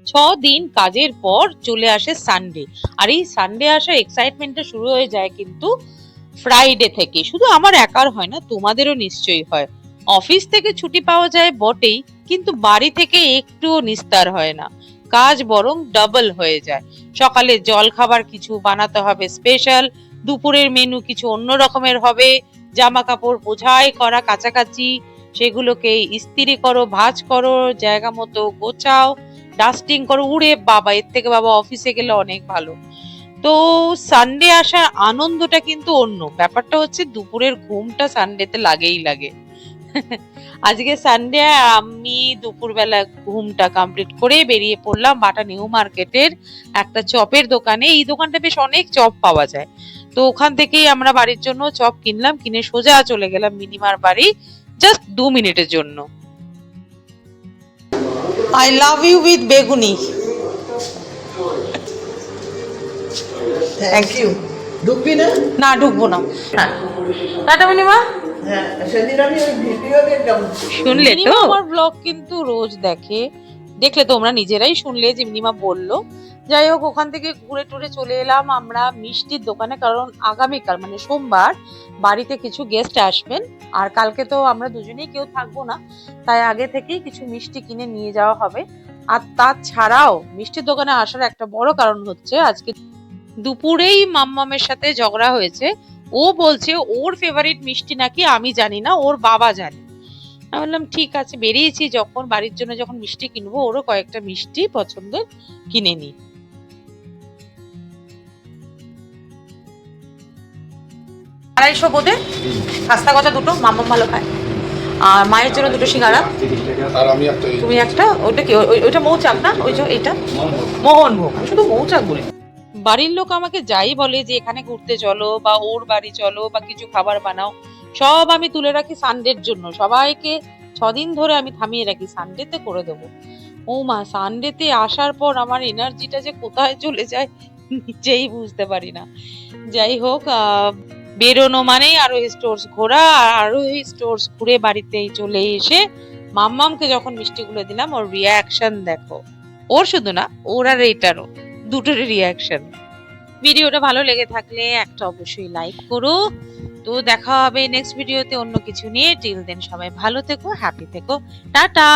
6 দিন কাজের পর চলে আসে সানডে। আর এই সানডে আসার এক্সাইটমেন্টটা শুরু হয়ে যায় কিন্তু ফ্রাইডে থেকে। শুধু আমার একার হয় না, তোমাদেরও নিশ্চয়ই হয়। অফিস থেকে ছুটি পাওয়া যায় বটেই, কিন্তু বাড়ি থেকে একটুও নিস্তার হয় না। কাজ বরং ডাবল হয়ে যায়। সকালে জল খাবার কিছু বানাতে হবে স্পেশাল, দুপুরের মেনু কিছু অন্য রকমের হবে, জামা কাপড় বোঝাই করা কাচাকাচি, সেগুলোকে ইস্ত্রি করো, ভাঁজ করো, জায়গা মতো গোছাও, ডাস্টিং করো। উড়ে বাবা, এর থেকে বাবা অফিসে গেলে অনেক ভালো। তো সানডে আসার আনন্দটা কিন্তু অন্য। ব্যাপারটা হচ্ছে দুপুরের ঘুমটা সানডেতে লাগেই লাগে। আজকে সানডে, আমি দুপুরবেলা ঘুমটা কমপ্লিট করে বেরিয়ে পড়লাম বাটা নিউ মার্কেটের একটা চপের দোকানে। এই দোকানটা বেশ অনেক চপ পাওয়া যায়, তো ওখান থেকেই আমরা বাড়ির জন্য চপ কিনলাম, কিনে সোজা চলে গেলাম মিনিমার বাড়ি, জাস্ট 2 মিনিটের জন্য। I love you with beguni. Thank you. ঢুকবি না? না, ঢুকবো না। হ্যাঁ, টাটা মিনিমা। হ্যাঁ, সেদিন আমি ওই ভিডিও দেখলাম। শুনলে তো, আমার ব্লগ কিন্তু রোজ দেখে, দেখলে তোমরা নিজেরাই শুনলে যে মিনিমা বললো। যাই হোক, ওখান থেকে ঘুরে টুরে চলে এলাম আমরা মিষ্টির দোকানে, কারণ আগামীকাল মানে সোমবার বাড়িতে কিছু গেস্ট আসবেন, আর কালকে তো আমরা দুজনেই কেউ থাকবো না, তাই আগে থেকেই কিছু মিষ্টি কিনে নিয়ে যাওয়া হবে। আর তাছাড়াও মিষ্টির দোকানে আসার একটা বড় কারণ হচ্ছে, আজকে দুপুরেই মাম্মামের সাথে ঝগড়া হয়েছে। ও বলছে ওর ফেভারিট মিষ্টি নাকি আমি জানি না, ওর বাবা জানে। আমি বললাম ঠিক আছে, বেরিয়েছি যখন বাড়ির জন্য যখন মিষ্টি কিনবো, ওরও কয়েকটা মিষ্টি পছন্দের কিনে নি। 250 বোধে খাস্তা গজা দুটো, মাম্মাম ভালো খায়। আর মায়ের জন্য দুটো সিঙ্গারা। আর আমি একটা, তুমি একটা, ওইটা কি, ওইটা মৌচাক না? ওই যে এটা মোহনভোগ, আমি শুধু মৌচাক বলি। বাড়ির লোক আমাকে যাই বলে যে এখানে ঘুরতে চলো বা ওর বাড়ি চলো বা কিছু খাবার বানাও, সব আমি তুলে রাখি সানডের জন্য। সবাইকে 6 দিন ধরে আমি থামিয়ে রাখি, সানডেতে করে দেবো। ও মা, সানডেতে আসার পর আমার এনার্জিটা যে কোথায় চলে যায় নিজেই বুঝতে পারি না। যাই হোক, বেরোনো মানেই আরো স্টোর্স ঘোরা, আর আরো স্টোর্স ঘুরে বাড়িতে চলে এসে মাম্মামকে যখন মিষ্টিগুলো দিলাম, ওর রিয়াকশন দেখো। ওর শুধু না, ওর আর এটারও, দুটোর রিয়াকশন। ভিডিওটা ভালো লেগে থাকলে একটা অবশ্যই লাইক করো। তো দেখা হবে নেক্সট ভিডিওতে অন্য কিছু নিয়ে। টিল দেন সবাই ভালো থেকো, হ্যাপি থেকো, টাটা।